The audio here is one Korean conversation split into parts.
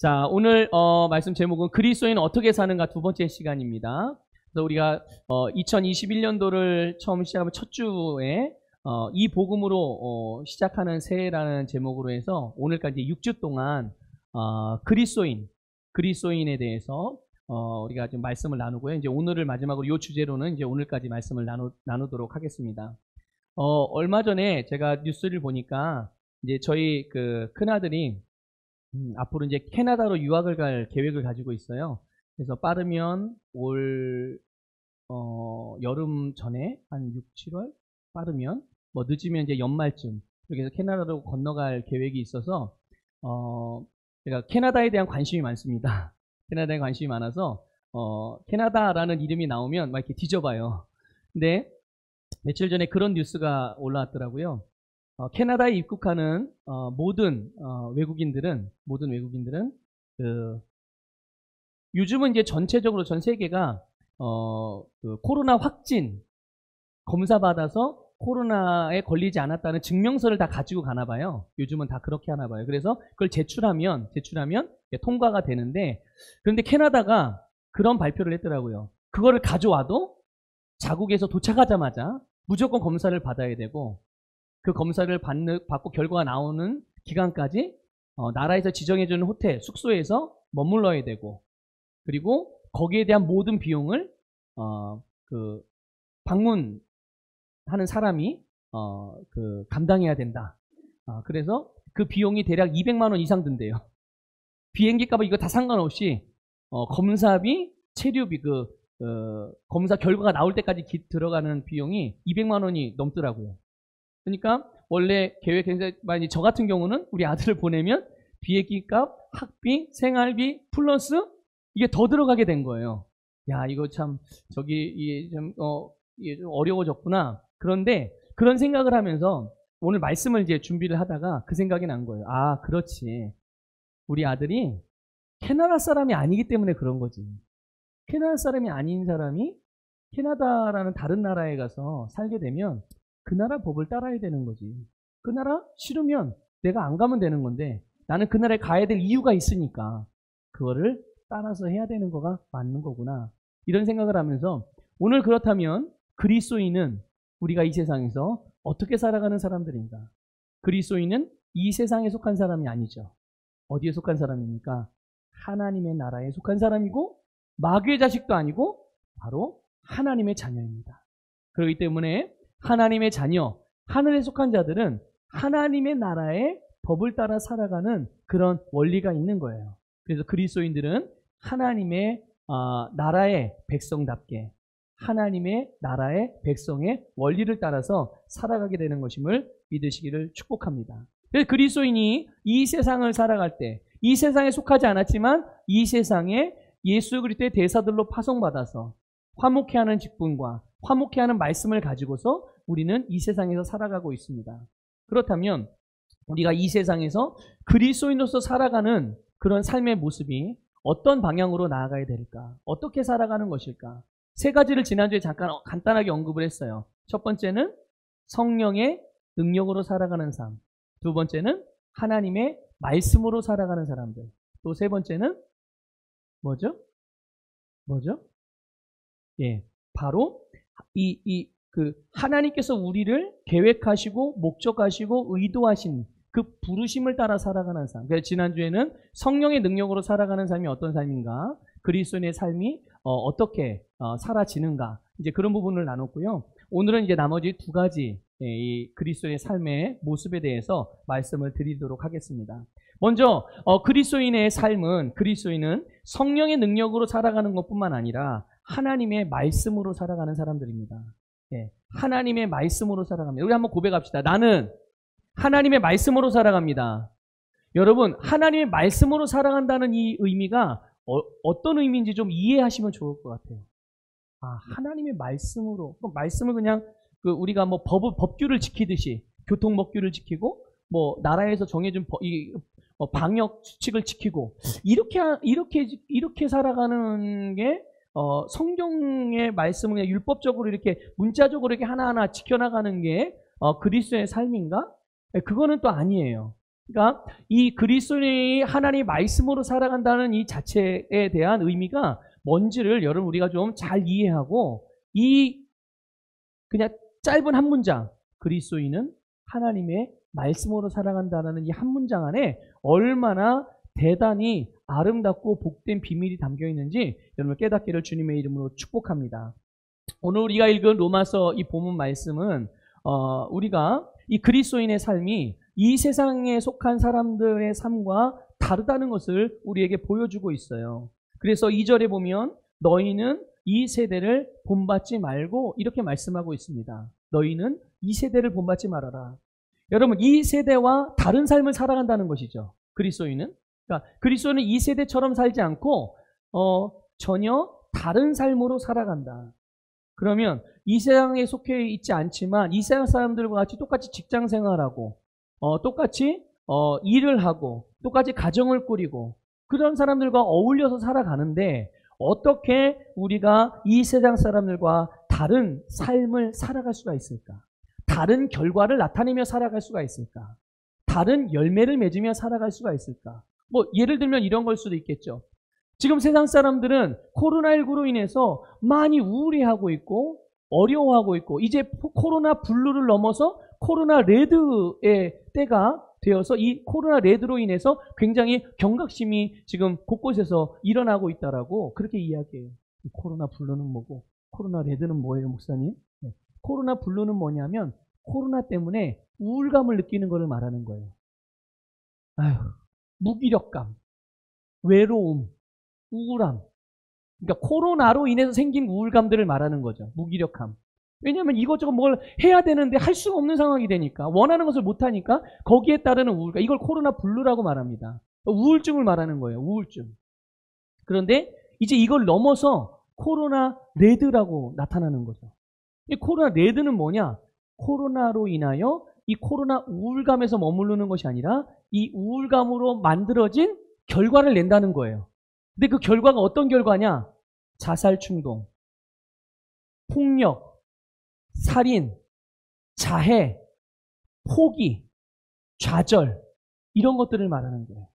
자, 오늘 말씀 제목은 그리스도인은 어떻게 사는가 두 번째 시간입니다. 그래서 우리가 2021년도를 처음 시작하면 첫 주에 이 복음으로 시작하는 새해라는 제목으로 해서 오늘까지 6주 동안 그리스도인에 대해서 우리가 좀 말씀을 나누고요. 이제 오늘을 마지막으로 이 주제로는 이제 오늘까지 말씀을 나누도록 하겠습니다. 얼마 전에 제가 뉴스를 보니까 이제 저희 그 큰아들이 앞으로 이제 캐나다로 유학을 갈 계획을 가지고 있어요. 그래서 빠르면 올 여름 전에 한 6, 7월 빠르면 뭐 늦으면 이제 연말쯤 이렇게 해서 캐나다로 건너갈 계획이 있어서 제가 캐나다에 대한 관심이 많습니다. 캐나다에 관심이 많아서 캐나다라는 이름이 나오면 막 이렇게 뒤져봐요. 근데 며칠 전에 그런 뉴스가 올라왔더라고요. 캐나다에 입국하는 모든 외국인들은 요즘은 이제 전체적으로 전 세계가 그 코로나 확진 검사 받아서 코로나에 걸리지 않았다는 증명서를 다 가지고 가나 봐요. 요즘은 다 그렇게 하나 봐요. 그래서 그걸 제출하면 통과가 되는데, 그런데 캐나다가 그런 발표를 했더라고요. 그거를 가져와도 자국에서 도착하자마자 무조건 검사를 받아야 되고, 그 검사를 받고 결과가 나오는 기간까지 나라에서 지정해주는 호텔, 숙소에서 머물러야 되고, 그리고 거기에 대한 모든 비용을 그 방문하는 사람이 그 감당해야 된다. 그래서 그 비용이 대략 200만 원 이상 든대요. 비행기 값은 이거 다 상관없이 검사비, 체류비, 검사 결과가 나올 때까지 들어가는 비용이 200만 원이 넘더라고요. 그러니까 원래 계획했는데 만약 저 같은 경우는 우리 아들을 보내면 비행기 값, 학비, 생활비 플러스 이게 더 들어가게 된 거예요. 야, 이거 참 이게 좀 어려워졌구나. 그런데 그런 생각을 하면서 오늘 말씀을 이제 준비를 하다가 그 생각이 난 거예요. 아, 그렇지. 우리 아들이 캐나다 사람이 아니기 때문에 그런 거지. 캐나다 사람이 아닌 사람이 캐나다라는 다른 나라에 가서 살게 되면 그 나라 법을 따라야 되는 거지. 그 나라 싫으면 내가 안 가면 되는 건데 나는 그 나라에 가야 될 이유가 있으니까 그거를 따라서 해야 되는 거가 맞는 거구나. 이런 생각을 하면서 오늘 그렇다면 그리스도인은 우리가 이 세상에서 어떻게 살아가는 사람들인가? 그리스도인은 이 세상에 속한 사람이 아니죠. 어디에 속한 사람입니까? 하나님의 나라에 속한 사람이고 마귀의 자식도 아니고 바로 하나님의 자녀입니다. 그렇기 때문에 하나님의 자녀, 하늘에 속한 자들은 하나님의 나라의 법을 따라 살아가는 그런 원리가 있는 거예요. 그래서 그리스도인들은 하나님의 나라의 백성답게 하나님의 나라의 백성의 원리를 따라서 살아가게 되는 것임을 믿으시기를 축복합니다. 그래서 그리스도인이 이 세상을 살아갈 때 이 세상에 속하지 않았지만 이 세상에 예수 그리스도의 대사들로 파송받아서 화목해하는 직분과 화목해하는 말씀을 가지고서 우리는 이 세상에서 살아가고 있습니다. 그렇다면 우리가 이 세상에서 그리스도인으로서 살아가는 그런 삶의 모습이 어떤 방향으로 나아가야 될까? 어떻게 살아가는 것일까? 세 가지를 지난주에 잠깐 간단하게 언급을 했어요. 첫 번째는 성령의 능력으로 살아가는 삶. 두 번째는 하나님의 말씀으로 살아가는 사람들. 또 세 번째는 뭐죠? 예, 바로 하나님께서 우리를 계획하시고 목적하시고 의도하신 그 부르심을 따라 살아가는 삶. 그래서 지난주에는 성령의 능력으로 살아가는 삶이 어떤 삶인가, 그리스도인의 삶이 어떻게 사라지는가, 이제 그런 부분을 나눴고요. 오늘은 이제 나머지 두 가지 이 그리스도인의 삶의 모습에 대해서 말씀을 드리도록 하겠습니다. 먼저 그리스도인의 삶은, 그리스도인은 성령의 능력으로 살아가는 것뿐만 아니라 하나님의 말씀으로 살아가는 사람들입니다. 예, 하나님의 말씀으로 살아갑니다. 우리 한번 고백합시다. 나는 하나님의 말씀으로 살아갑니다. 여러분, 하나님의 말씀으로 살아간다는 이 의미가 어떤 의미인지 좀 이해하시면 좋을 것 같아요. 하나님의 말씀으로, 말씀을 그냥 우리가 뭐 법규를 지키듯이 교통법규를 지키고 뭐 나라에서 정해준 방역 수칙을 지키고 이렇게 살아가는 게 성경의 말씀을 그냥 율법적으로 이렇게 문자적으로 이렇게 하나하나 지켜나가는 게 그리스도의 삶인가? 그거는 또 아니에요. 그러니까 이 그리스도인이 하나님 말씀으로 살아간다는 이 자체에 대한 의미가 뭔지를 여러분 우리가 좀 잘 이해하고 이 그냥 짧은 한 문장 그리스도인은 하나님의 말씀으로 살아간다는 이 한 문장 안에 얼마나 대단히 아름답고 복된 비밀이 담겨 있는지 여러분 깨닫기를 주님의 이름으로 축복합니다. 오늘 우리가 읽은 로마서 이 본문 말씀은 우리가 이 그리스도인의 삶이 이 세상에 속한 사람들의 삶과 다르다는 것을 우리에게 보여주고 있어요. 그래서 2절에 보면 너희는 이 세대를 본받지 말고 이렇게 말씀하고 있습니다. 너희는 이 세대를 본받지 말아라. 여러분 이 세대와 다른 삶을 살아간다는 것이죠. 그리스도인은. 그러니까 그리스도인은 이 세대처럼 살지 않고 전혀 다른 삶으로 살아간다. 그러면 이 세상에 속해 있지 않지만 이 세상 사람들과 같이 똑같이 직장 생활하고 똑같이 일을 하고 똑같이 가정을 꾸리고 그런 사람들과 어울려서 살아가는데 어떻게 우리가 이 세상 사람들과 다른 삶을 살아갈 수가 있을까? 다른 결과를 나타내며 살아갈 수가 있을까? 다른 열매를 맺으며 살아갈 수가 있을까? 뭐 예를 들면 이런 걸 수도 있겠죠. 지금 세상 사람들은 코로나19로 인해서 많이 우울해하고 있고 어려워하고 있고 이제 코로나 블루를 넘어서 코로나 레드의 때가 되어서 이 코로나 레드로 인해서 굉장히 경각심이 지금 곳곳에서 일어나고 있다라고 그렇게 이야기해요. 코로나 블루는 뭐고 코로나 레드는 뭐예요, 목사님? 네. 코로나 블루는 뭐냐면 코로나 때문에 우울감을 느끼는 것을 말하는 거예요. 아휴, 무기력감, 외로움, 우울함. 그러니까 코로나로 인해서 생긴 우울감들을 말하는 거죠. 무기력함. 왜냐하면 이것저것 뭘 해야 되는데 할 수가 없는 상황이 되니까 원하는 것을 못하니까 거기에 따르는 우울감. 이걸 코로나 블루라고 말합니다. 우울증을 말하는 거예요. 우울증. 그런데 이제 이걸 넘어서 코로나 레드라고 나타나는 거죠. 이 코로나 레드는 뭐냐? 코로나로 인하여 이 코로나 우울감에서 머무르는 것이 아니라 이 우울감으로 만들어진 결과를 낸다는 거예요. 근데 그 결과가 어떤 결과냐? 자살 충동, 폭력, 살인, 자해, 포기, 좌절 이런 것들을 말하는 거예요.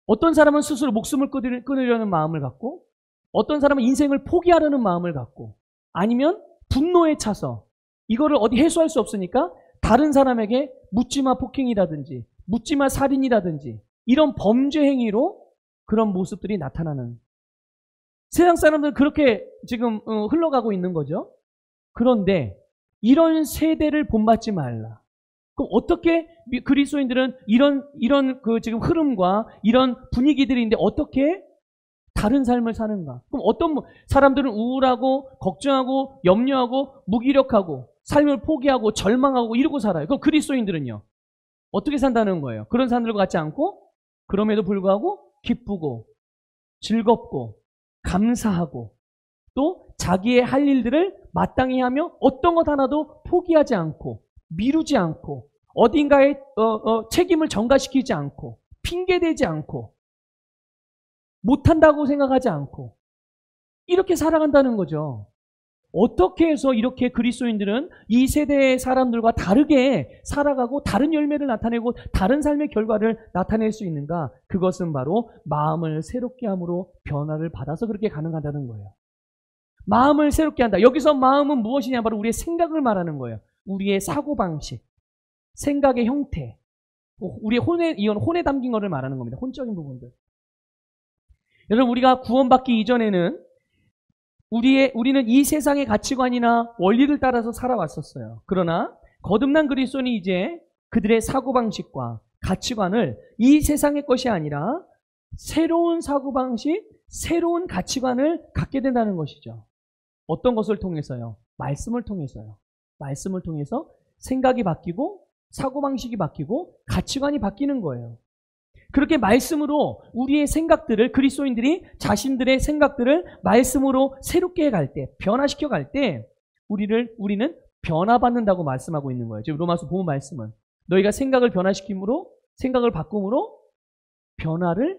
어떤 사람은 스스로 목숨을 끊으려는 마음을 갖고 어떤 사람은 인생을 포기하려는 마음을 갖고 아니면 분노에 차서 이거를 어디 해소할 수 없으니까 다른 사람에게 묻지마 폭행이라든지 묻지마 살인이라든지 이런 범죄 행위로 그런 모습들이 나타나는 세상 사람들은 그렇게 지금 흘러가고 있는 거죠. 그런데 이런 세대를 본받지 말라. 그럼 어떻게 그리스도인들은 이런 그 지금 흐름과 이런 분위기들인데 어떻게 다른 삶을 사는가? 그럼 어떤 사람들은 우울하고 걱정하고 염려하고 무기력하고 삶을 포기하고 절망하고 이러고 살아요. 그럼 그리스도인들은요? 어떻게 산다는 거예요? 그런 사람들과 같지 않고 그럼에도 불구하고 기쁘고 즐겁고 감사하고 또 자기의 할 일들을 마땅히 하며 어떤 것 하나도 포기하지 않고 미루지 않고 어딘가에 책임을 전가시키지 않고 핑계대지 않고 못한다고 생각하지 않고 이렇게 살아간다는 거죠. 어떻게 해서 이렇게 그리스도인들은 이 세대의 사람들과 다르게 살아가고 다른 열매를 나타내고 다른 삶의 결과를 나타낼 수 있는가? 그것은 바로 마음을 새롭게 함으로 변화를 받아서 그렇게 가능하다는 거예요. 마음을 새롭게 한다. 여기서 마음은 무엇이냐? 바로 우리의 생각을 말하는 거예요. 우리의 사고방식, 생각의 형태, 우리의 혼에 담긴 것을 말하는 겁니다. 혼적인 부분들. 여러분 우리가 구원받기 이전에는 우리는 이 세상의 가치관이나 원리를 따라서 살아왔었어요. 그러나 거듭난 그리스도인이 이제 그들의 사고방식과 가치관을 이 세상의 것이 아니라 새로운 사고방식, 새로운 가치관을 갖게 된다는 것이죠. 어떤 것을 통해서요? 말씀을 통해서요. 말씀을 통해서 생각이 바뀌고 사고방식이 바뀌고 가치관이 바뀌는 거예요. 그렇게 말씀으로 우리의 생각들을 그리스도인들이 자신들의 생각들을 말씀으로 새롭게 해갈 때, 변화시켜 갈 때 우리는 변화받는다고 말씀하고 있는 거예요. 지금 로마서 본문 말씀은 너희가 생각을 변화시킴으로 생각을 바꿈으로 변화를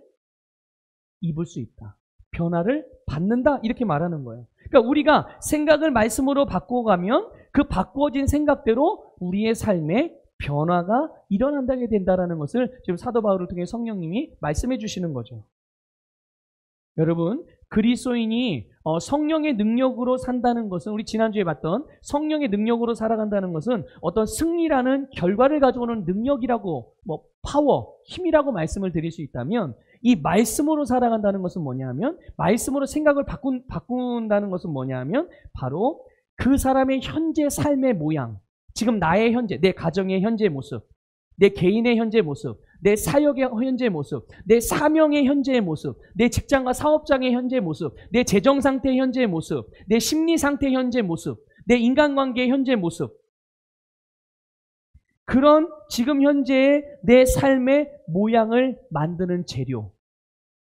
입을 수 있다. 변화를 받는다 이렇게 말하는 거예요. 그러니까 우리가 생각을 말씀으로 바꿔가면 그 바꾸어진 생각대로 우리의 삶에 변화가 일어난다게 된다라는 것을 지금 사도 바울을 통해 성령님이 말씀해 주시는 거죠. 여러분, 그리스도인이 성령의 능력으로 산다는 것은, 우리 지난주에 봤던 성령의 능력으로 살아간다는 것은 어떤 승리라는 결과를 가져오는 능력이라고, 파워, 힘이라고 말씀을 드릴 수 있다면, 이 말씀으로 살아간다는 것은 뭐냐 하면, 말씀으로 생각을 바꾼다는 것은 뭐냐 하면, 바로 그 사람의 현재 삶의 모양, 지금 나의 현재, 내 가정의 현재 모습, 내 개인의 현재 모습, 내 사역의 현재 모습, 내 사명의 현재의 모습, 내 직장과 사업장의 현재 모습, 내 재정 상태의 현재의 모습, 내 심리 상태의 현재 모습, 내 인간관계의 현재 모습, 그런 지금 현재의 내 삶의 모양을 만드는 재료,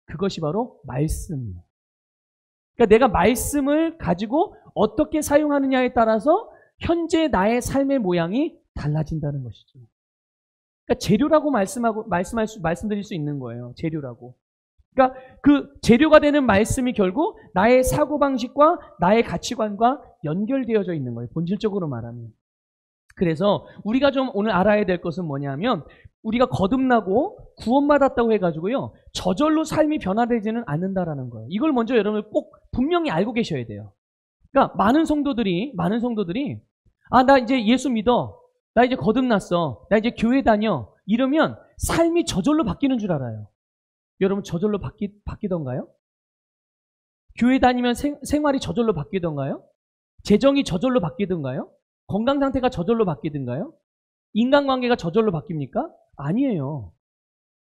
그것이 바로 말씀이에요. 그러니까 내가 말씀을 가지고 어떻게 사용하느냐에 따라서 현재 나의 삶의 모양이 달라진다는 것이죠. 그러니까 재료라고 말씀드릴 수 있는 거예요. 재료라고. 그러니까 그 재료가 되는 말씀이 결국 나의 사고방식과 나의 가치관과 연결되어져 있는 거예요. 본질적으로 말하면. 그래서 우리가 좀 오늘 알아야 될 것은 뭐냐면, 우리가 거듭나고 구원받았다고 해가지고요, 저절로 삶이 변화되지는 않는다라는 거예요. 이걸 먼저 여러분 꼭 분명히 알고 계셔야 돼요. 그러니까 많은 성도들이 나 이제 예수 믿어, 나 이제 거듭났어, 나 이제 교회 다녀, 이러면 삶이 저절로 바뀌는 줄 알아요. 여러분, 저절로 바뀌던가요? 교회 다니면 생활이 저절로 바뀌던가요? 재정이 저절로 바뀌던가요? 건강 상태가 저절로 바뀌던가요? 인간관계가 저절로 바뀝니까? 아니에요.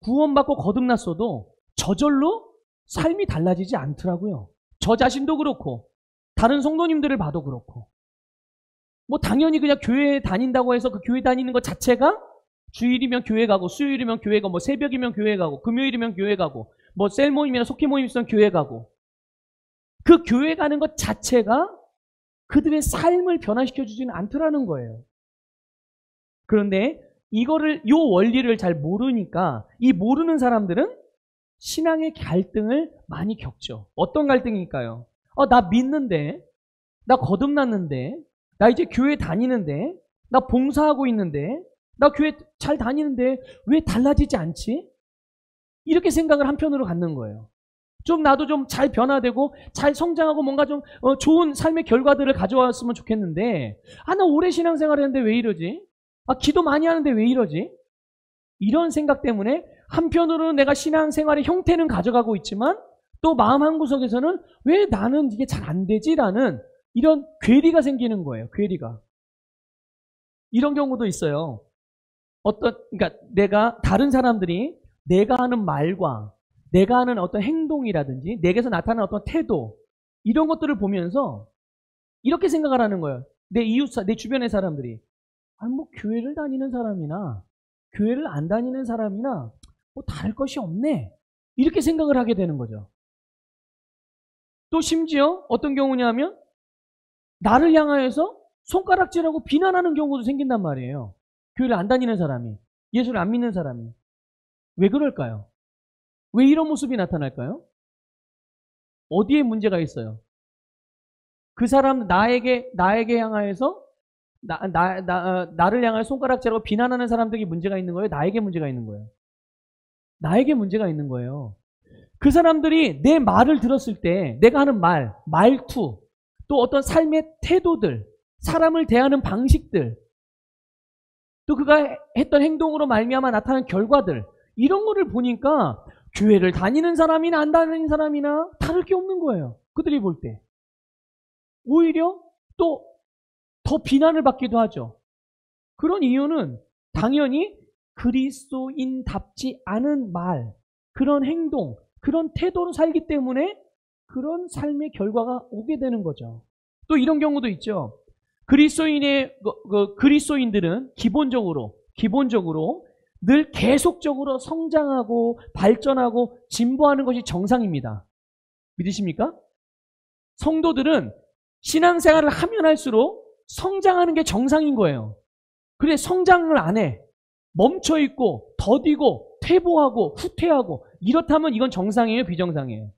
구원받고 거듭났어도 저절로 삶이 달라지지 않더라고요. 저 자신도 그렇고 다른 성도님들을 봐도 그렇고. 당연히 그냥 교회 다닌다고 해서 그 교회 다니는 것 자체가 주일이면 교회 가고, 수요일이면 교회 가고, 새벽이면 교회 가고, 금요일이면 교회 가고, 셀 모임이나 속회 모임 있으면 교회 가고, 그 교회 가는 것 자체가 그들의 삶을 변화시켜 주지는 않더라는 거예요. 그런데 요 원리를 잘 모르니까, 이 모르는 사람들은 신앙의 갈등을 많이 겪죠. 어떤 갈등일까요? 나 믿는데, 나 거듭났는데, 나 이제 교회 다니는데, 나 봉사하고 있는데, 나 교회 잘 다니는데 왜 달라지지 않지? 이렇게 생각을 한편으로 갖는 거예요. 나도 좀 잘 변화되고 잘 성장하고 뭔가 좀 좋은 삶의 결과들을 가져왔으면 좋겠는데, 나 오래 신앙생활 했는데 왜 이러지? 기도 많이 하는데 왜 이러지? 이런 생각 때문에 한편으로는 내가 신앙생활의 형태는 가져가고 있지만, 또 마음 한구석에서는 왜 나는 이게 잘 안 되지? 라는 이런 괴리가 생기는 거예요. 괴리가. 이런 경우도 있어요. 그러니까 다른 사람들이 내가 하는 말과 내가 하는 어떤 행동이라든지 내게서 나타나는 어떤 태도, 이런 것들을 보면서 이렇게 생각을 하는 거예요. 내 주변의 사람들이, 교회를 다니는 사람이나 교회를 안 다니는 사람이나 다를 것이 없네, 이렇게 생각을 하게 되는 거죠. 또 심지어 어떤 경우냐면 나를 향하여서 손가락질하고 비난하는 경우도 생긴단 말이에요. 교회를 안 다니는 사람이, 예수를 안 믿는 사람이. 왜 그럴까요? 왜 이런 모습이 나타날까요? 어디에 문제가 있어요? 그 사람 나에게 향하여서 나를 향하여 손가락질하고 비난하는 사람들이 문제가 있는 거예요? 나에게 문제가 있는 거예요? 나에게 문제가 있는 거예요. 그 사람들이 내 말을 들었을 때 내가 하는 말투, 또 어떤 삶의 태도들, 사람을 대하는 방식들, 또 그가 했던 행동으로 말미암아 나타나는 결과들, 이런 거를 보니까 교회를 다니는 사람이나 안 다니는 사람이나 다를 게 없는 거예요. 그들이 볼 때. 오히려 또 더 비난을 받기도 하죠. 그런 이유는 당연히 그리스도인답지 않은 말, 그런 행동, 그런 태도로 살기 때문에 그런 삶의 결과가 오게 되는 거죠. 또 이런 경우도 있죠. 그리스도인들은 기본적으로 늘 계속적으로 성장하고 발전하고 진보하는 것이 정상입니다. 믿으십니까? 성도들은 신앙생활을 하면 할수록 성장하는 게 정상인 거예요. 그래, 성장을 안 해. 멈춰있고 더디고 퇴보하고 후퇴하고, 이렇다면 이건 정상이에요, 비정상이에요?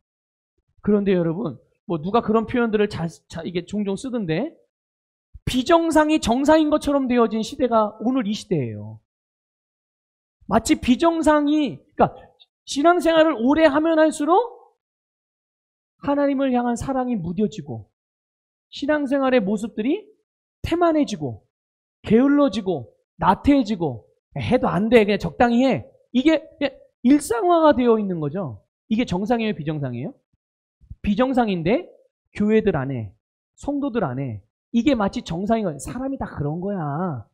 그런데 여러분, 누가 그런 표현들을 이게 종종 쓰던데, 비정상이 정상인 것처럼 되어진 시대가 오늘 이 시대예요. 마치 비정상이, 그러니까 신앙생활을 오래 하면 할수록 하나님을 향한 사랑이 무뎌지고 신앙생활의 모습들이 태만해지고 게을러지고 나태해지고 해도 안 돼, 그냥 적당히 해. 이게 일상화가 되어 있는 거죠. 이게 정상이에요, 비정상이에요? 비정상인데 교회들 안에, 성도들 안에 이게 마치 정상인 거예요. 사람이 다 그런 거야.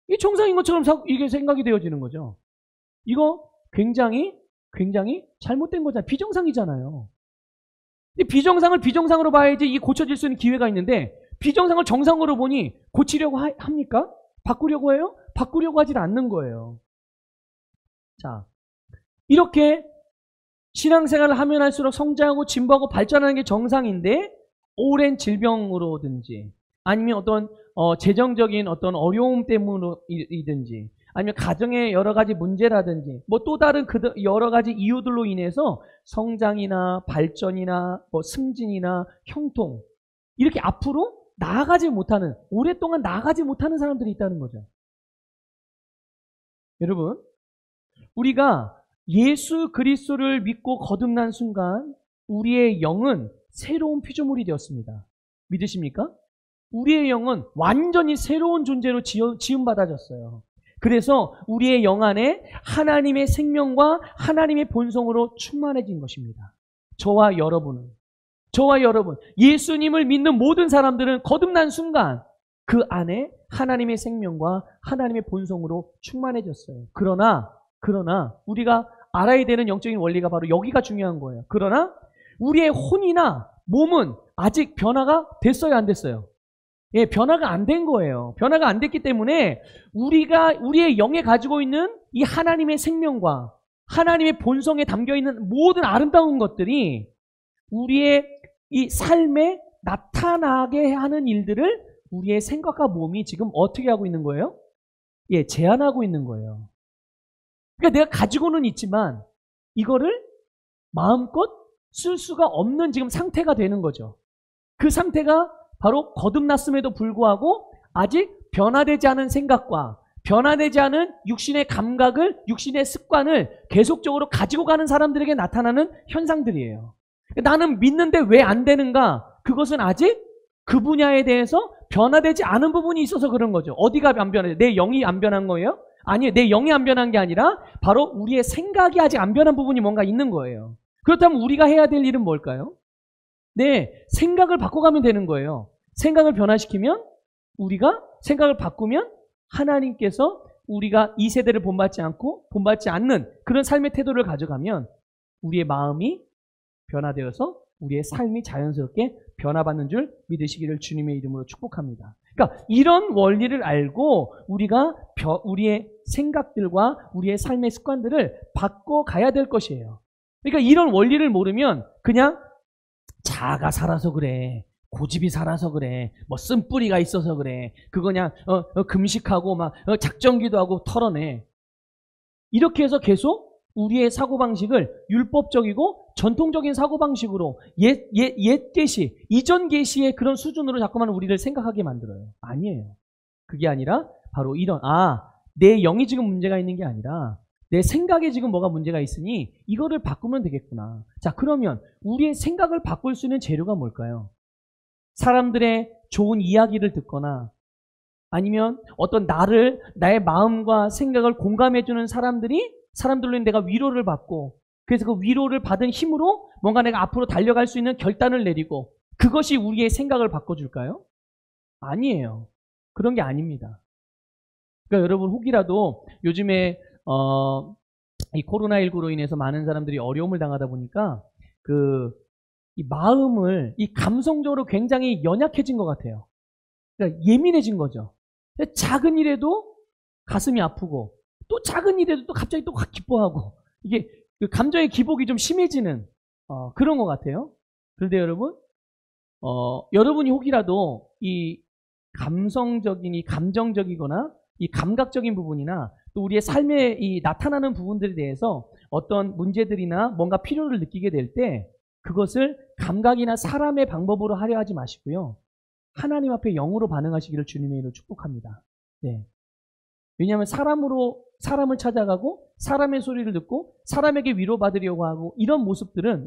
이 정상인 것처럼 이게 생각이 되어지는 거죠. 이거 굉장히 잘못된 거잖아요. 비정상이잖아요. 이 비정상을 비정상으로 봐야지 이게 고쳐질 수 있는 기회가 있는데 비정상을 정상으로 보니 고치려고 합니까? 바꾸려고 해요? 바꾸려고 하질 않는 거예요. 자, 이렇게 신앙생활을 하면 할수록 성장하고 진보하고 발전하는 게 정상인데 오랜 질병으로든지 아니면 어떤 재정적인 어떤 어려움 때문이든지 아니면 가정의 여러 가지 문제라든지 뭐 또 다른 여러 가지 이유들로 인해서 성장이나 발전이나 뭐 승진이나 형통 이렇게 앞으로 나아가지 못하는, 오랫동안 나아가지 못하는 사람들이 있다는 거죠. 여러분, 우리가 예수 그리스도를 믿고 거듭난 순간 우리의 영은 새로운 피조물이 되었습니다. 믿으십니까? 우리의 영은 완전히 새로운 존재로 지음받아졌어요. 그래서 우리의 영 안에 하나님의 생명과 하나님의 본성으로 충만해진 것입니다. 저와 여러분, 예수님을 믿는 모든 사람들은 거듭난 순간 그 안에 하나님의 생명과 하나님의 본성으로 충만해졌어요. 그러나 우리가 알아야 되는 영적인 원리가 바로 여기가 중요한 거예요. 그러나 우리의 혼이나 몸은 아직 변화가 됐어요, 안 됐어요? 예, 변화가 안 된 거예요. 변화가 안 됐기 때문에 우리의 영에 가지고 있는 이 하나님의 생명과 하나님의 본성에 담겨 있는 모든 아름다운 것들이 우리의 이 삶에 나타나게 하는 일들을 우리의 생각과 몸이 지금 어떻게 하고 있는 거예요? 예, 제한하고 있는 거예요. 그러니까 내가 가지고는 있지만 이거를 마음껏 쓸 수가 없는 지금 상태가 되는 거죠. 그 상태가 바로 거듭났음에도 불구하고 아직 변화되지 않은 생각과 변화되지 않은 육신의 감각을, 육신의 습관을 계속적으로 가지고 가는 사람들에게 나타나는 현상들이에요. 나는 믿는데 왜 안 되는가? 그것은 아직 그 분야에 대해서 변화되지 않은 부분이 있어서 그런 거죠. 어디가 안 변해? 내 영이 안 변한 거예요? 아니에요. 내 영이 안 변한 게 아니라 바로 우리의 생각이 아직 안 변한 부분이 뭔가 있는 거예요. 그렇다면 우리가 해야 될 일은 뭘까요? 네, 생각을 바꿔가면 되는 거예요. 생각을 변화시키면 우리가 생각을 바꾸면 하나님께서 우리가 이 세대를 본받지 않고 본받지 않는 그런 삶의 태도를 가져가면 우리의 마음이 변화되어서 우리의 삶이 자연스럽게 변화받는 줄 믿으시기를 주님의 이름으로 축복합니다. 그러니까 이런 원리를 알고 우리가 우리의 생각들과 우리의 삶의 습관들을 바꿔가야 될 것이에요. 그러니까 이런 원리를 모르면 그냥 자아가 살아서 그래, 고집이 살아서 그래, 뭐 쓴뿌리가 있어서 그래, 그거 그냥 금식하고 막 작정기도 하고 털어내. 이렇게 해서 계속 우리의 사고방식을 율법적이고 전통적인 사고방식으로 옛 계시, 이전 계시의 그런 수준으로 자꾸만 우리를 생각하게 만들어요. 아니에요. 그게 아니라 바로 이런 내 영이 지금 문제가 있는 게 아니라 내 생각에 지금 뭐가 문제가 있으니 이거를 바꾸면 되겠구나. 자, 그러면 우리의 생각을 바꿀 수 있는 재료가 뭘까요? 사람들의 좋은 이야기를 듣거나 아니면 어떤 나의 마음과 생각을 공감해주는 사람들로 내가 위로를 받고 그래서 그 위로를 받은 힘으로 뭔가 내가 앞으로 달려갈 수 있는 결단을 내리고 그것이 우리의 생각을 바꿔줄까요? 아니에요. 그런 게 아닙니다. 그러니까 여러분 혹이라도 요즘에 이 코로나19로 인해서 많은 사람들이 어려움을 당하다 보니까 이 마음을 이 감성적으로 굉장히 연약해진 것 같아요. 그러니까 예민해진 거죠. 작은 일에도 가슴이 아프고 또 작은 일에도 또 갑자기 또 확 기뻐하고 이게 그 감정의 기복이 좀 심해지는 그런 것 같아요. 그런데 여러분이 혹이라도 이 감성적인, 이 감정적이거나 이 감각적인 부분이나 또 우리의 삶에 이 나타나는 부분들에 대해서 어떤 문제들이나 뭔가 필요를 느끼게 될 때 그것을 감각이나 사람의 방법으로 하려 하지 마시고요. 하나님 앞에 영으로 반응하시기를 주님의 이름으로 축복합니다. 네. 왜냐하면 사람을 찾아가고 사람의 소리를 듣고 사람에게 위로받으려고 하고 이런 모습들은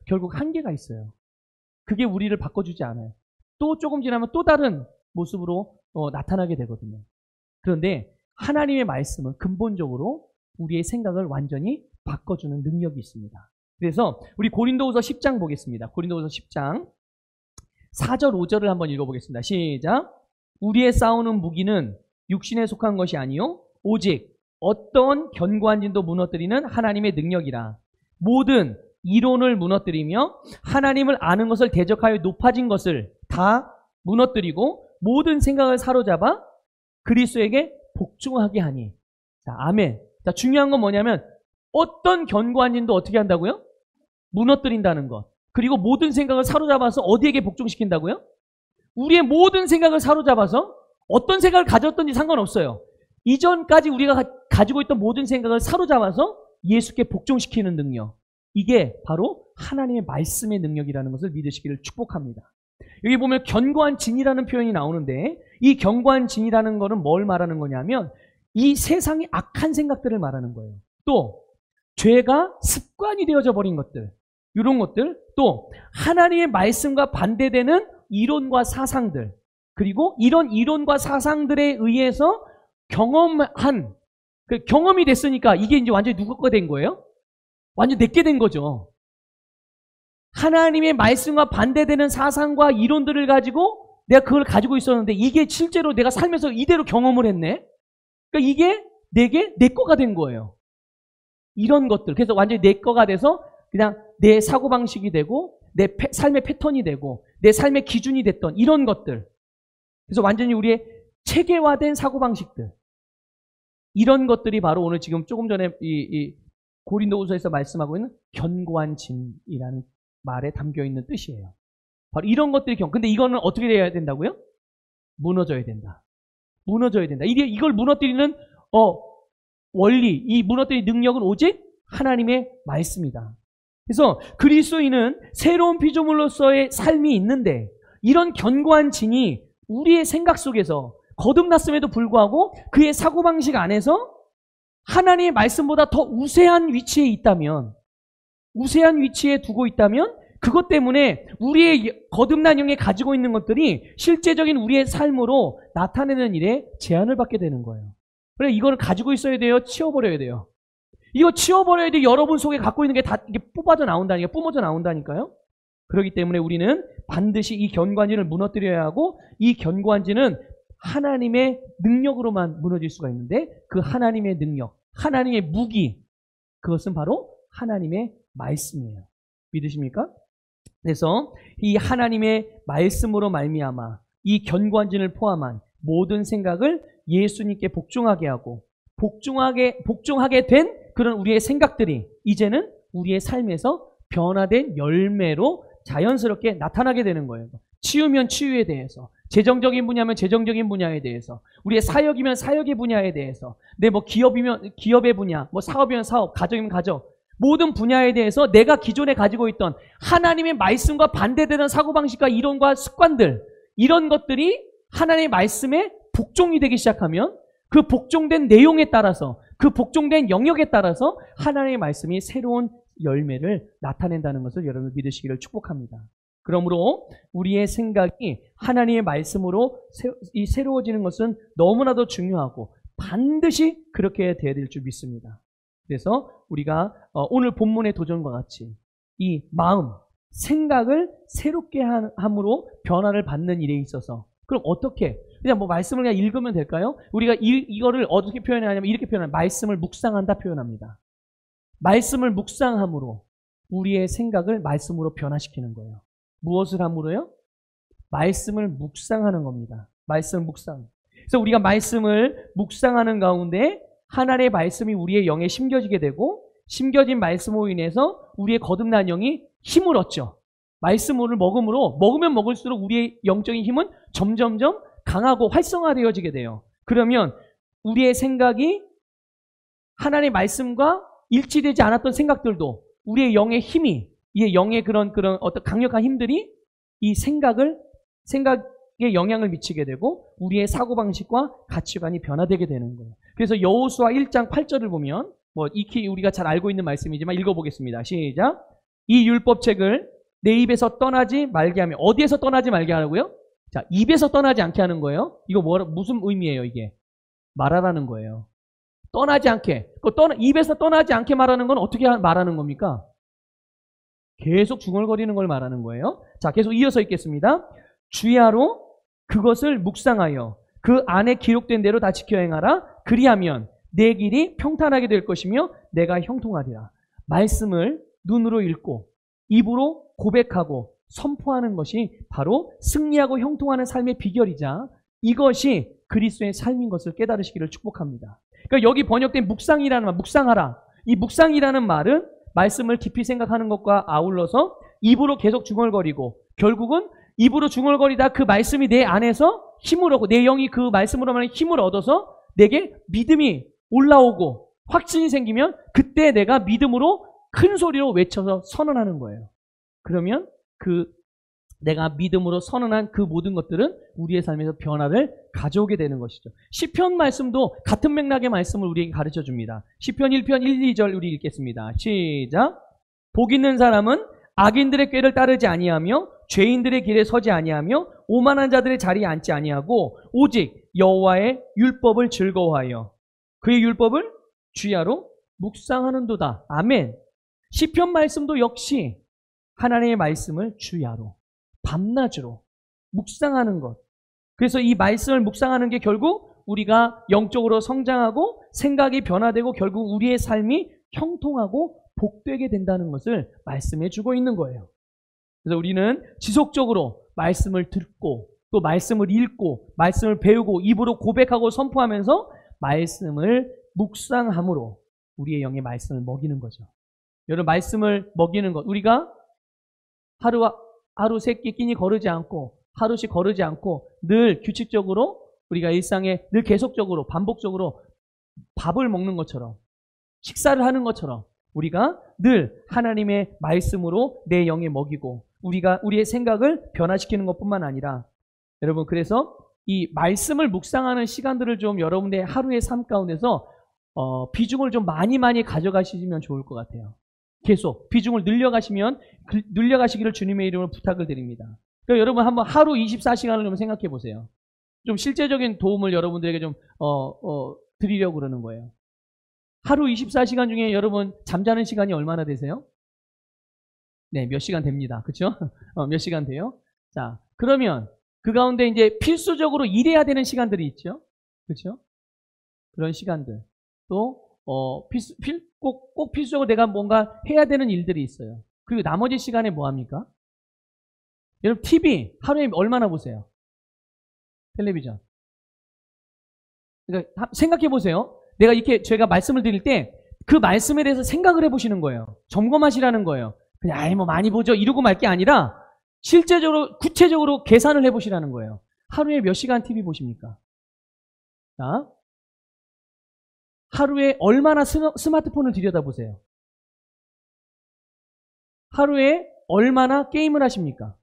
결국 한계가 있어요. 그게 우리를 바꿔주지 않아요. 또 조금 지나면 또 다른 모습으로 나타나게 되거든요. 그런데 하나님의 말씀은 근본적으로 우리의 생각을 완전히 바꿔주는 능력이 있습니다. 그래서 우리 고린도후서 10장 보겠습니다. 고린도후서 10장 4절 5절을 한번 읽어보겠습니다. 시작. 우리의 싸우는 무기는 육신에 속한 것이 아니요 오직 어떤 견고한 진도 무너뜨리는 하나님의 능력이라. 모든 이론을 무너뜨리며 하나님을 아는 것을 대적하여 높아진 것을 다 무너뜨리고 모든 생각을 사로잡아 그리스도에게 복종하게 하니. 자, 아멘. 자, 중요한 건 뭐냐면 어떤 견고한 진도 어떻게 한다고요? 무너뜨린다는 것. 그리고 모든 생각을 사로잡아서 어디에게 복종시킨다고요? 우리의 모든 생각을 사로잡아서 어떤 생각을 가졌든지 상관없어요. 이전까지 우리가 가지고 있던 모든 생각을 사로잡아서 예수께 복종시키는 능력. 이게 바로 하나님의 말씀의 능력이라는 것을 믿으시기를 축복합니다. 여기 보면 견고한 진이라는 표현이 나오는데 이 견고한 진이라는 것은 뭘 말하는 거냐면 이 세상의 악한 생각들을 말하는 거예요. 또 죄가 습관이 되어져 버린 것들, 이런 것들, 또 하나님의 말씀과 반대되는 이론과 사상들, 그리고 이런 이론과 사상들에 의해서 경험이 됐으니까 이게 이제 완전히 누구 거 된 거예요? 완전 내게 된 거죠. 하나님의 말씀과 반대되는 사상과 이론들을 가지고 내가 그걸 가지고 있었는데 이게 실제로 내가 살면서 이대로 경험을 했네. 그러니까 이게 내게 내 거가 된 거예요. 이런 것들. 그래서 완전히 내 거가 돼서 그냥 내 사고방식이 되고 내 삶의 패턴이 되고 내 삶의 기준이 됐던 이런 것들. 그래서 완전히 우리의 체계화된 사고방식들. 이런 것들이 바로 오늘 지금 조금 전에 이 고린도후서에서 말씀하고 있는 견고한 진이라는 말에 담겨있는 뜻이에요. 바로 이런 것들이 근데 이거는 어떻게 돼야 된다고요? 무너져야 된다. 무너져야 된다. 이걸 무너뜨리는 원리, 이 무너뜨리는 능력은 오직 하나님의 말씀이다. 그래서 그리스도인은 새로운 피조물로서의 삶이 있는데 이런 견고한 진이 우리의 생각 속에서 거듭났음에도 불구하고 그의 사고방식 안에서 하나님의 말씀보다 더 우세한 위치에 있다면, 우세한 위치에 두고 있다면 그것 때문에 우리의 거듭난 영에 가지고 있는 것들이 실제적인 우리의 삶으로 나타내는 일에 제한을 받게 되는 거예요. 그래, 이거를 가지고 있어야 돼요? 치워버려야 돼요? 이거 치워버려야 돼. 여러분 속에 갖고 있는 게 다 이게 뿜어져 나온다니까요. 그렇기 때문에 우리는 반드시 이 견고한진을 무너뜨려야 하고 이 견고한진은 하나님의 능력으로만 무너질 수가 있는데 그 하나님의 능력, 하나님의 무기, 그것은 바로 하나님의 말씀이에요. 믿으십니까? 그래서 이 하나님의 말씀으로 말미암아 이 견고한진을 포함한 모든 생각을 예수님께 복종하게 하고 복종하게 된 그런 우리의 생각들이 이제는 우리의 삶에서 변화된 열매로 자연스럽게 나타나게 되는 거예요. 치유면 치유에 대해서, 재정적인 분야면 재정적인 분야에 대해서, 우리의 사역이면 사역의 분야에 대해서, 뭐 기업이면 기업의 분야, 뭐 사업이면 사업, 가정이면 가정, 모든 분야에 대해서 내가 기존에 가지고 있던 하나님의 말씀과 반대되는 사고방식과 이론과 습관들, 이런 것들이 하나님의 말씀에 복종이 되기 시작하면 그 복종된 내용에 따라서, 그 복종된 영역에 따라서 하나님의 말씀이 새로운 열매를 나타낸다는 것을 여러분 믿으시기를 축복합니다. 그러므로 우리의 생각이 하나님의 말씀으로 새로워지는 것은 너무나도 중요하고 반드시 그렇게 되어야 될 줄 믿습니다. 그래서 우리가 오늘 본문의 도전과 같이 이 마음, 생각을 새롭게 함으로 변화를 받는 일에 있어서 그럼 어떻게? 그냥 뭐 말씀을 그냥 읽으면 될까요? 우리가 이거를 어떻게 표현하냐면 이렇게 표현합니다. 말씀을 묵상한다 표현합니다. 말씀을 묵상함으로 우리의 생각을 말씀으로 변화시키는 거예요. 무엇을 함으로요? 말씀을 묵상하는 겁니다. 말씀 묵상. 그래서 우리가 말씀을 묵상하는 가운데 하나님의 말씀이 우리의 영에 심겨지게 되고 심겨진 말씀으로 인해서 우리의 거듭난 영이 힘을 얻죠. 말씀을 먹으면 먹을수록 우리의 영적인 힘은 점점점 강하고 활성화되어지게 돼요. 그러면 우리의 생각이 하나님의 말씀과 일치되지 않았던 생각들도 우리의 영의 힘이, 이 영의 그런 어떤 강력한 힘들이 이 생각을 생각에 영향을 미치게 되고 우리의 사고방식과 가치관이 변화되게 되는 거예요. 그래서 여호수아 1장 8절을 보면 익히 우리가 잘 알고 있는 말씀이지만 읽어보겠습니다. 시작. 이 율법책을 내 입에서 떠나지 말게 하며, 어디에서 떠나지 말게 하라고요? 자, 입에서 떠나지 않게 하는 거예요. 이거 무슨 의미예요, 이게? 말하라는 거예요. 떠나지 않게. 입에서 떠나지 않게 말하는 건 어떻게 말하는 겁니까? 계속 중얼거리는 걸 말하는 거예요. 자, 계속 이어서 읽겠습니다. 주야로 그것을 묵상하여 그 안에 기록된 대로 다 지켜 행하라. 그리하면 내 길이 평탄하게 될 것이며 내가 형통하리라. 말씀을 눈으로 읽고 입으로 고백하고 선포하는 것이 바로 승리하고 형통하는 삶의 비결이자 이것이 그리스도의 삶인 것을 깨달으시기를 축복합니다. 그러니까 여기 번역된 묵상이라는 말, 묵상하라. 이 묵상이라는 말은 말씀을 깊이 생각하는 것과 아울러서 입으로 계속 중얼거리고 결국은 입으로 중얼거리다 그 말씀이 내 안에서 힘을 얻고 내 영이 그 말씀으로 말하는 힘을 얻어서 내게 믿음이 올라오고 확신이 생기면 그때 내가 믿음으로 큰 소리로 외쳐서 선언하는 거예요. 그러면 내가 믿음으로 선언한 그 모든 것들은 우리의 삶에서 변화를 가져오게 되는 것이죠. 시편 말씀도 같은 맥락의 말씀을 우리에게 가르쳐 줍니다. 시편 1편 1, 2절 우리 읽겠습니다. 시작. 복 있는 사람은 악인들의 꾀를 따르지 아니하며 죄인들의 길에 서지 아니하며 오만한 자들의 자리에 앉지 아니하고 오직 여호와의 율법을 즐거워하여 그의 율법을 주야로 묵상하는도다. 아멘. 시편 말씀도 역시 하나님의 말씀을 주야로 밤낮으로 묵상하는 것. 그래서 이 말씀을 묵상하는 게 결국 우리가 영적으로 성장하고 생각이 변화되고 결국 우리의 삶이 형통하고 복되게 된다는 것을 말씀해 주고 있는 거예요. 그래서 우리는 지속적으로 말씀을 듣고 또 말씀을 읽고 말씀을 배우고 입으로 고백하고 선포하면서 말씀을 묵상함으로 우리의 영의 말씀을 먹이는 거죠. 여러분, 말씀을 먹이는 것, 우리가 하루 세 끼 끼니 거르지 않고 하루씩 거르지 않고 늘 규칙적으로 우리가 일상에 늘 계속적으로 반복적으로 밥을 먹는 것처럼 식사를 하는 것처럼 우리가 늘 하나님의 말씀으로 내 영에 먹이고 우리의 생각을 변화시키는 것뿐만 아니라 여러분, 그래서 이 말씀을 묵상하는 시간들을 좀 여러분의 하루의 삶 가운데서 비중을 좀 많이 가져가시면 좋을 것 같아요. 계속 비중을 늘려가시기를 주님의 이름으로 부탁을 드립니다. 그러니까 여러분 한번 하루 24시간을 좀 생각해 보세요. 좀 실제적인 도움을 여러분들에게 좀 드리려고 그러는 거예요. 하루 24시간 중에 여러분 잠자는 시간이 얼마나 되세요? 네, 몇 시간 됩니다. 그렇죠? 몇 시간 돼요? 자, 그러면 그 가운데 이제 필수적으로 일해야 되는 시간들이 있죠. 그렇죠? 그런 시간들. 또 꼭 필수적으로 내가 뭔가 해야 되는 일들이 있어요. 그리고 나머지 시간에 뭐 합니까? 여러분 TV 하루에 얼마나 보세요? 텔레비전. 그러니까 생각해 보세요. 제가 말씀을 드릴 때 그 말씀에 대해서 생각을 해보시는 거예요. 점검하시라는 거예요. 그냥 뭐 많이 보죠 이러고 말 게 아니라 실제적으로 구체적으로 계산을 해보시라는 거예요. 하루에 몇 시간 TV 보십니까? 자, 하루에 얼마나 스마트폰을 들여다보세요? 하루에 얼마나 게임을 하십니까?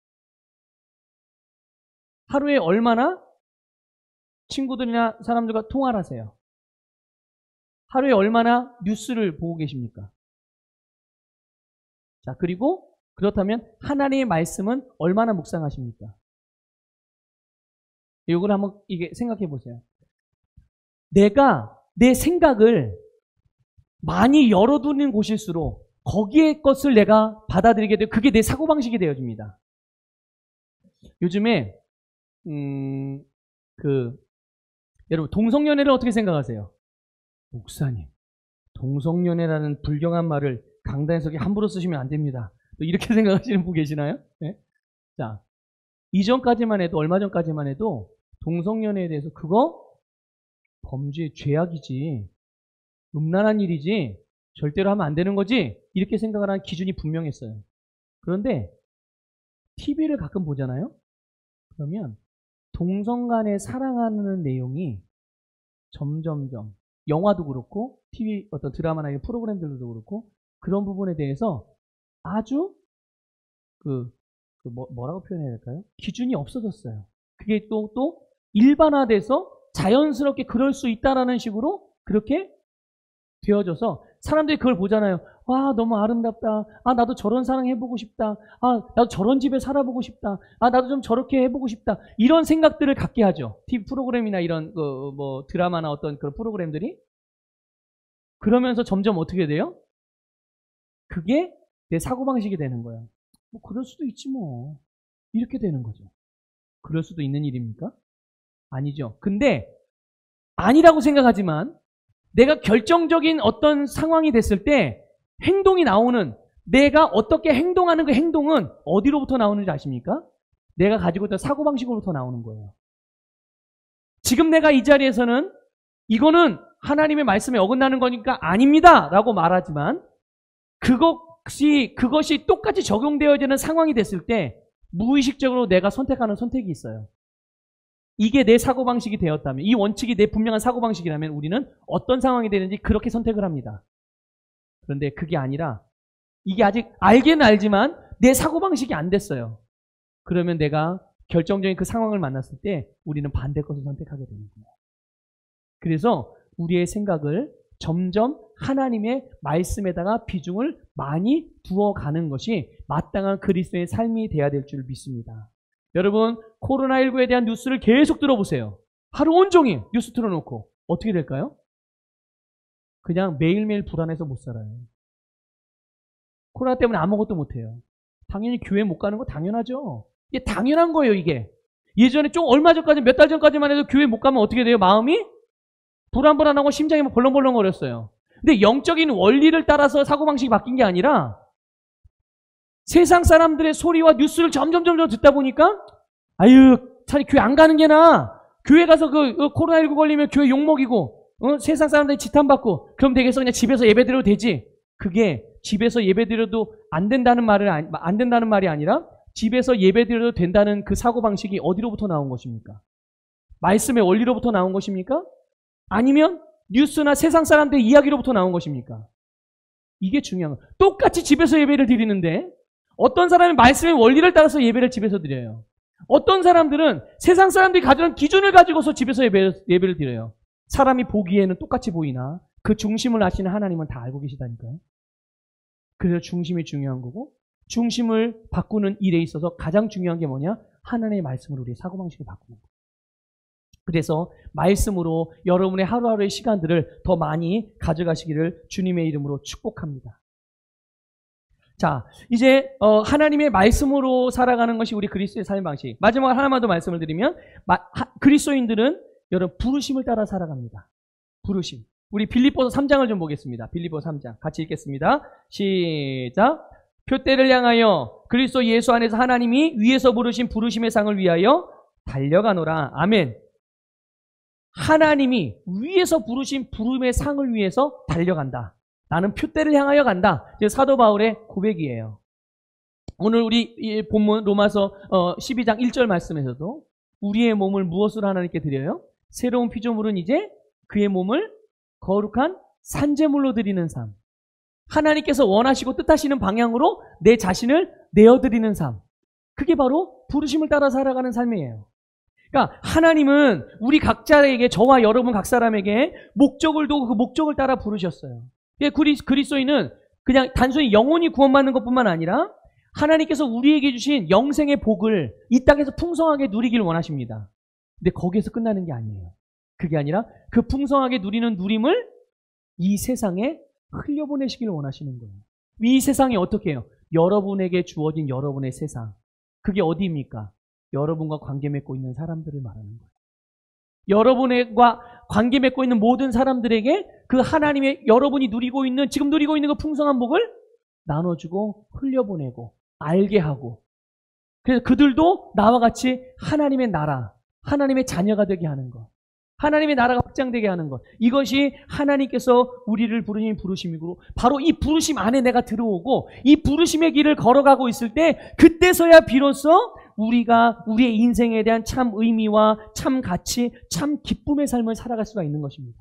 하루에 얼마나 친구들이나 사람들과 통화를 하세요? 하루에 얼마나 뉴스를 보고 계십니까? 자, 그리고 그렇다면 하나님의 말씀은 얼마나 묵상하십니까? 이걸 한번 생각해 보세요. 내가 내 생각을 많이 열어두는 곳일수록 거기에 것을 내가 받아들이게 되고 그게 내 사고방식이 되어집니다. 요즘에 여러분 동성연애를 어떻게 생각하세요? 목사님, 동성연애라는 불경한 말을 강단에서 함부로 쓰시면 안 됩니다. 또 이렇게 생각하시는 분 계시나요? 네? 자, 얼마 전까지만 해도 동성연애에 대해서 그거 범죄, 죄악이지, 음란한 일이지, 절대로 하면 안 되는 거지, 이렇게 생각을 하는 기준이 분명했어요. 그런데 TV를 가끔 보잖아요? 그러면 동성 간에 사랑하는 내용이 점점점 영화도 그렇고 TV 어떤 드라마나 이런 프로그램들도 그렇고 그런 부분에 대해서 아주 뭐라고 표현해야 될까요? 기준이 없어졌어요. 그게 또 일반화돼서 자연스럽게 그럴 수 있다라는 식으로 그렇게 되어져서 사람들이 그걸 보잖아요. 와, 너무 아름답다. 아, 나도 저런 사랑 해보고 싶다. 아, 나도 저런 집에 살아보고 싶다. 아, 나도 좀 저렇게 해보고 싶다. 이런 생각들을 갖게 하죠. TV 프로그램이나 이런 드라마나 어떤 그런 프로그램들이. 그러면서 점점 어떻게 돼요? 그게 내 사고방식이 되는 거예요. 뭐 그럴 수도 있지 뭐. 이렇게 되는 거죠. 그럴 수도 있는 일입니까? 아니죠. 근데 아니라고 생각하지만 내가 결정적인 어떤 상황이 됐을 때 행동이 나오는, 내가 어떻게 행동하는 그 행동은 어디로부터 나오는지 아십니까? 내가 가지고 있던 사고방식으로부터 나오는 거예요. 지금 내가 이 자리에서는 이거는 하나님의 말씀에 어긋나는 거니까 아닙니다 라고 말하지만 그것이 똑같이 적용되어지는 상황이 됐을 때 무의식적으로 내가 선택하는 선택이 있어요. 이게 내 사고방식이 되었다면, 이 원칙이 내 분명한 사고방식이라면 우리는 어떤 상황이 되는지 그렇게 선택을 합니다. 그런데 그게 아니라 이게 아직 알기는 알지만 내 사고방식이 안 됐어요. 그러면 내가 결정적인 그 상황을 만났을 때 우리는 반대 것을 선택하게 되는 거예요. 그래서 우리의 생각을 점점 하나님의 말씀에다가 비중을 많이 두어가는 것이 마땅한 그리스도의 삶이 돼야 될 줄 믿습니다. 여러분, 코로나19에 대한 뉴스를 계속 들어보세요. 하루 온종일 뉴스 틀어놓고 어떻게 될까요? 그냥 매일매일 불안해서 못 살아요. 코로나 때문에 아무것도 못해요. 당연히 교회 못 가는 거 당연하죠. 이게 당연한 거예요, 이게. 예전에 좀 얼마 전까지, 몇 달 전까지만 해도 교회 못 가면 어떻게 돼요? 마음이 불안불안하고 심장이 막 벌렁벌렁거렸어요. 근데 영적인 원리를 따라서 사고방식이 바뀐 게 아니라 세상 사람들의 소리와 뉴스를 점점 듣다 보니까 아유, 차라리 교회 안 가는 게 나아. 교회 가서 코로나19 걸리면 교회 욕먹이고 세상 사람들이 지탄받고 그럼 되겠어. 그냥 집에서 예배드려도 되지. 그게 집에서 예배드려도 안 된다는 말이 아니라 집에서 예배드려도 된다는 그 사고방식이 어디로부터 나온 것입니까? 말씀의 원리로부터 나온 것입니까? 아니면 뉴스나 세상 사람들의 이야기로부터 나온 것입니까? 이게 중요한 거예요. 똑같이 집에서 예배를 드리는데 어떤 사람이 말씀의 원리를 따라서 예배를 집에서 드려요. 어떤 사람들은 세상 사람들이 가져온 기준을 가지고서 집에서 예배를 드려요. 사람이 보기에는 똑같이 보이나 그 중심을 아시는 하나님은 다 알고 계시다니까요. 그래서 중심이 중요한 거고 중심을 바꾸는 일에 있어서 가장 중요한 게 뭐냐? 하나님의 말씀으로 우리의 사고방식을 바꾸는 거예요. 그래서 말씀으로 여러분의 하루하루의 시간들을 더 많이 가져가시기를 주님의 이름으로 축복합니다. 자, 이제 하나님의 말씀으로 살아가는 것이 우리 그리스도의 삶의 방식. 마지막으로 하나만 더 말씀을 드리면 그리스도인들은 여러분 부르심을 따라 살아갑니다. 부르심. 우리 빌립보서 3장을 좀 보겠습니다. 빌립보서 3장 같이 읽겠습니다. 시작. 표대를 향하여 그리스도 예수 안에서 하나님이 위에서 부르신 부르심의 상을 위하여 달려가노라. 아멘. 하나님이 위에서 부르신 부름의 상을 위해서 달려간다. 나는 표대를 향하여 간다. 사도 바울의 고백이에요. 오늘 우리 본문 로마서 12장 1절 말씀에서도 우리의 몸을 무엇으로 하나님께 드려요? 새로운 피조물은 이제 그의 몸을 거룩한 산제물로 드리는 삶. 하나님께서 원하시고 뜻하시는 방향으로 내 자신을 내어드리는 삶. 그게 바로 부르심을 따라 살아가는 삶이에요. 그러니까 하나님은 우리 각자에게, 저와 여러분 각 사람에게 목적을 두고 그 목적을 따라 부르셨어요. 그리스도인은 그냥 단순히 영혼이 구원받는 것뿐만 아니라 하나님께서 우리에게 주신 영생의 복을 이 땅에서 풍성하게 누리길 원하십니다. 근데 거기에서 끝나는 게 아니에요. 그게 아니라 그 풍성하게 누리는 누림을 이 세상에 흘려보내시길 원하시는 거예요. 이 세상이 어떻게 해요? 여러분에게 주어진 여러분의 세상. 그게 어디입니까? 여러분과 관계 맺고 있는 사람들을 말하는 거예요. 여러분과 관계 맺고 있는 모든 사람들에게 그 하나님의 여러분이 지금 누리고 있는 그 풍성한 복을 나눠주고 흘려보내고 알게 하고, 그래서 그들도 나와 같이 하나님의 나라, 하나님의 자녀가 되게 하는 것, 하나님의 나라가 확장되게 하는 것, 이것이 하나님께서 우리를 부르신 부르심이고, 바로 이 부르심 안에 내가 들어오고 이 부르심의 길을 걸어가고 있을 때 그때서야 비로소 우리가 우리의 인생에 대한 참 의미와 참 가치, 참 기쁨의 삶을 살아갈 수가 있는 것입니다.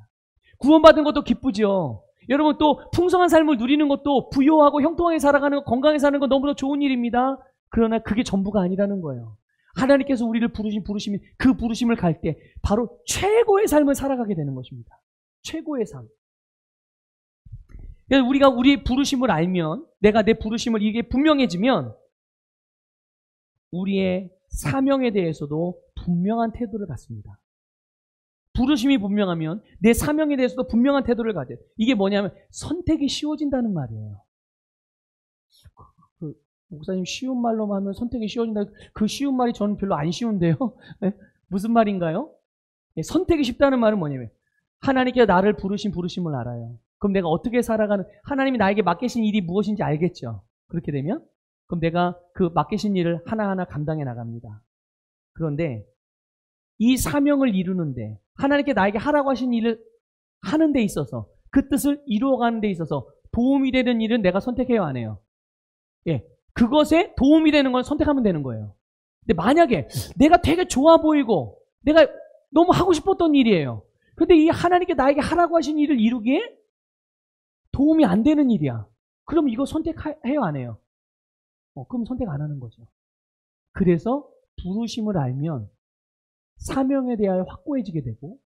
구원받은 것도 기쁘죠. 여러분, 또 풍성한 삶을 누리는 것도 부유하고 형통하게 살아가는 것, 건강하게 사는 건 너무나 좋은 일입니다. 그러나 그게 전부가 아니라는 거예요. 하나님께서 우리를 부르신 부르심이 그 부르심을 갈 때 바로 최고의 삶을 살아가게 되는 것입니다. 최고의 삶. 그래서 우리가 우리 부르심을 알면, 내가 내 부르심을 이게 분명해지면 우리의 사명에 대해서도 분명한 태도를 갖습니다. 부르심이 분명하면 내 사명에 대해서도 분명한 태도를 가져요. 이게 뭐냐면 선택이 쉬워진다는 말이에요. 목사님 쉬운 말로만 하면 선택이 쉬워진다. 그 쉬운 말이 저는 별로 안 쉬운데요. 네? 무슨 말인가요? 네, 선택이 쉽다는 말은 뭐냐면 하나님께서 나를 부르신 부르심을 알아요. 그럼 내가 어떻게 살아가는, 하나님이 나에게 맡기신 일이 무엇인지 알겠죠. 그렇게 되면 그럼 내가 그 맡기신 일을 하나하나 감당해 나갑니다. 그런데 이 사명을 이루는데, 하나님께 나에게 하라고 하신 일을 하는 데 있어서, 그 뜻을 이루어가는 데 있어서 도움이 되는 일은 내가 선택해요, 안 해요? 예, 그것에 도움이 되는 건 선택하면 되는 거예요. 근데 만약에 내가 되게 좋아 보이고 내가 너무 하고 싶었던 일이에요. 근데 이 하나님께 나에게 하라고 하신 일을 이루기에 도움이 안 되는 일이야. 그럼 이거 선택해요, 안 해요? 그럼 선택 안 하는 거죠. 그래서 부르심을 알면 사명에 대하여 확고해지게 되고,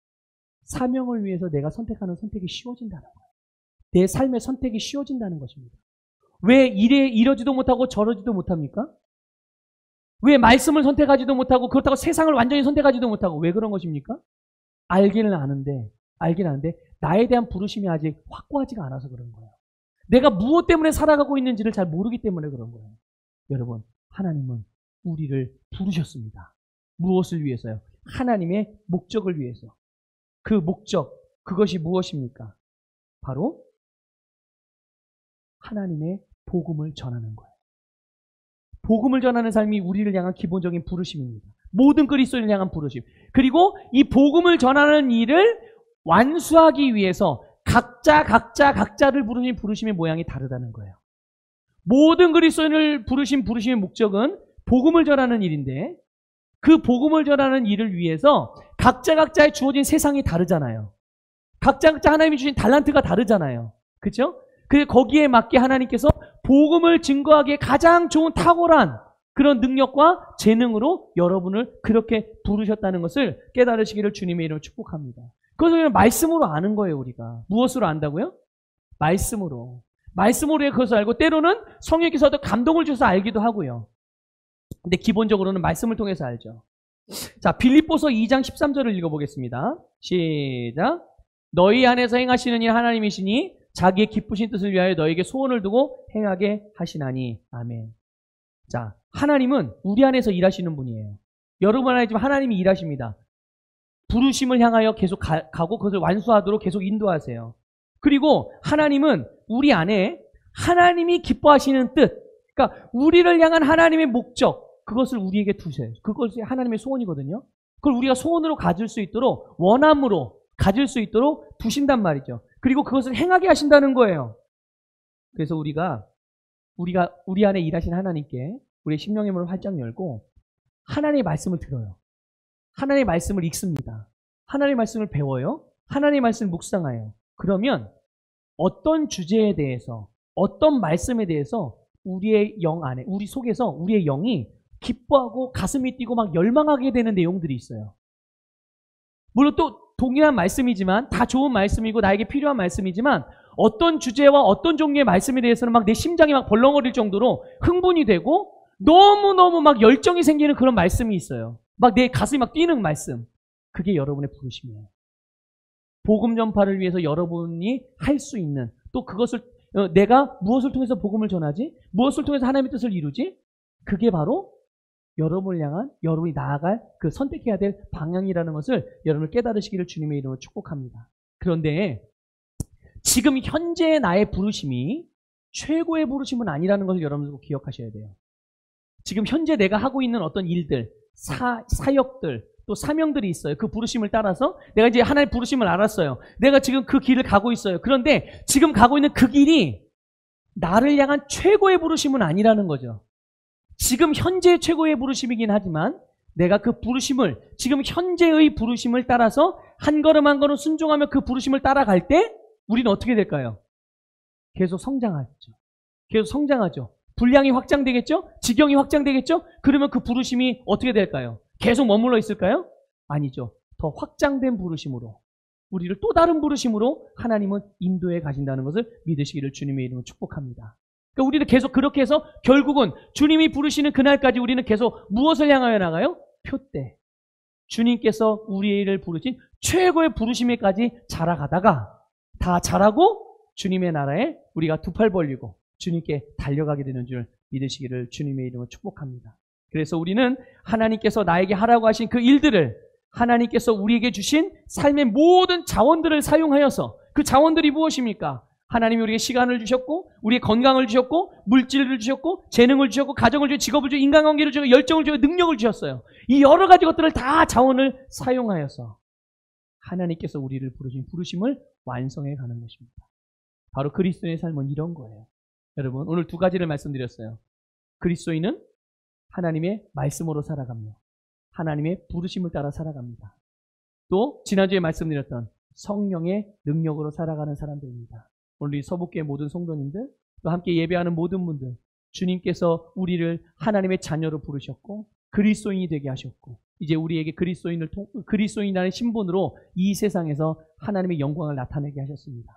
사명을 위해서 내가 선택하는 선택이 쉬워진다는 거예요. 내 삶의 선택이 쉬워진다는 것입니다. 왜 이러지도 못하고 저러지도 못합니까? 왜 말씀을 선택하지도 못하고 그렇다고 세상을 완전히 선택하지도 못하고 왜 그런 것입니까? 알기는 아는데 나에 대한 부르심이 아직 확고하지가 않아서 그런 거예요. 내가 무엇 때문에 살아가고 있는지를 잘 모르기 때문에 그런 거예요. 여러분, 하나님은 우리를 부르셨습니다. 무엇을 위해서요? 하나님의 목적을 위해서. 그 목적, 그것이 무엇입니까? 바로 하나님의 복음을 전하는 거예요. 복음을 전하는 삶이 우리를 향한 기본적인 부르심입니다. 모든 그리스도인을 향한 부르심. 그리고 이 복음을 전하는 일을 완수하기 위해서 각자를 부르신 부르심의 모양이 다르다는 거예요. 모든 그리스도인을 부르신 부르심의 목적은 복음을 전하는 일인데, 그 복음을 전하는 일을 위해서 각자의 주어진 세상이 다르잖아요. 각자 하나님이 주신 달란트가 다르잖아요. 그렇죠? 그래서 거기에 맞게 하나님께서 복음을 증거하기에 가장 좋은 탁월한 그런 능력과 재능으로 여러분을 그렇게 부르셨다는 것을 깨달으시기를 주님의 이름으로 축복합니다. 그것을 그냥 말씀으로 아는 거예요, 우리가. 무엇으로 안다고요? 말씀으로. 말씀으로 그것을 알고, 때로는 성령께서도 감동을 주셔서 알기도 하고요. 근데 기본적으로는 말씀을 통해서 알죠. 자, 빌립보서 2장 13절을 읽어보겠습니다. 시작. 너희 안에서 행하시는 일 하나님이시니 자기의 기쁘신 뜻을 위하여 너에게 소원을 두고 행하게 하시나니. 아멘. 자, 하나님은 우리 안에서 일하시는 분이에요. 여러분 안에 지금 하나님이 일하십니다. 부르심을 향하여 계속 가고 그것을 완수하도록 계속 인도하세요. 그리고 하나님은 우리 안에 하나님이 기뻐하시는 뜻, 그러니까 우리를 향한 하나님의 목적, 그것을 우리에게 두세요. 그것이 하나님의 소원이거든요. 그걸 우리가 소원으로 가질 수 있도록, 원함으로 가질 수 있도록 두신단 말이죠. 그리고 그것을 행하게 하신다는 거예요. 그래서 우리가 우리 안에 일하신 하나님께 우리의 심령의 문을 활짝 열고 하나님의 말씀을 들어요. 하나님의 말씀을 읽습니다. 하나님의 말씀을 배워요. 하나님의 말씀을 묵상해요. 그러면 어떤 주제에 대해서, 어떤 말씀에 대해서 우리의 영 안에, 우리 속에서 우리의 영이 기뻐하고 가슴이 뛰고 막 열망하게 되는 내용들이 있어요. 물론 또 동일한 말씀이지만, 다 좋은 말씀이고 나에게 필요한 말씀이지만, 어떤 주제와 어떤 종류의 말씀에 대해서는 막 내 심장이 막 벌렁거릴 정도로 흥분이 되고 너무너무 막 열정이 생기는 그런 말씀이 있어요. 막 내 가슴이 막 뛰는 말씀. 그게 여러분의 부르심이에요. 복음 전파를 위해서 여러분이 할 수 있는, 또 그것을 내가 무엇을 통해서 복음을 전하지? 무엇을 통해서 하나님의 뜻을 이루지? 그게 바로 여러분을 향한, 여러분이 나아갈 그 선택해야 될 방향이라는 것을 여러분을 깨달으시기를 주님의 이름으로 축복합니다. 그런데 지금 현재의 나의 부르심이 최고의 부르심은 아니라는 것을 여러분들 기억하셔야 돼요. 지금 현재 내가 하고 있는 어떤 일들, 사역들, 또 사명들이 있어요. 그 부르심을 따라서 내가 이제 하나의 부르심을 알았어요. 내가 지금 그 길을 가고 있어요. 그런데 지금 가고 있는 그 길이 나를 향한 최고의 부르심은 아니라는 거죠. 지금 현재의 최고의 부르심이긴 하지만 내가 그 부르심을, 지금 현재의 부르심을 따라서 한 걸음 한 걸음 순종하며 그 부르심을 따라갈 때 우리는 어떻게 될까요? 계속 성장하죠. 계속 성장하죠. 분량이 확장되겠죠? 지경이 확장되겠죠? 그러면 그 부르심이 어떻게 될까요? 계속 머물러 있을까요? 아니죠. 더 확장된 부르심으로, 우리를 또 다른 부르심으로 하나님은 인도해 가신다는 것을 믿으시기를 주님의 이름으로 축복합니다. 그러니까 우리는 계속 그렇게 해서 결국은 주님이 부르시는 그날까지 우리는 계속 무엇을 향하여 나가요? 표대. 주님께서 우리를 부르신 최고의 부르심에까지 자라가다가 다 자라고 주님의 나라에 우리가 두 팔 벌리고 주님께 달려가게 되는 줄 믿으시기를 주님의 이름으로 축복합니다. 그래서 우리는 하나님께서 나에게 하라고 하신 그 일들을, 하나님께서 우리에게 주신 삶의 모든 자원들을 사용하여서, 그 자원들이 무엇입니까? 하나님이 우리에게 시간을 주셨고, 우리의 건강을 주셨고, 물질을 주셨고, 재능을 주셨고, 가정을 주셨고, 직업을 주셨고, 인간관계를 주셨고, 열정을 주셨고, 능력을 주셨어요. 이 여러 가지 것들을 다 자원을 사용하여서 하나님께서 우리를 부르신 부르심을 완성해 가는 것입니다. 바로 그리스도의 삶은 이런 거예요. 여러분, 오늘 두 가지를 말씀드렸어요. 그리스도인은 하나님의 말씀으로 살아가며 하나님의 부르심을 따라 살아갑니다. 또 지난주에 말씀드렸던 성령의 능력으로 살아가는 사람들입니다. 오늘 이 서북교의 모든 성도님들, 또 함께 예배하는 모든 분들, 주님께서 우리를 하나님의 자녀로 부르셨고 그리스도인이 되게 하셨고, 이제 우리에게 그리스도인이라는 신분으로 이 세상에서 하나님의 영광을 나타내게 하셨습니다.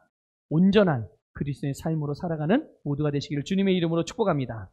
온전한 그리스도의 삶으로 살아가는 모두가 되시기를 주님의 이름으로 축복합니다.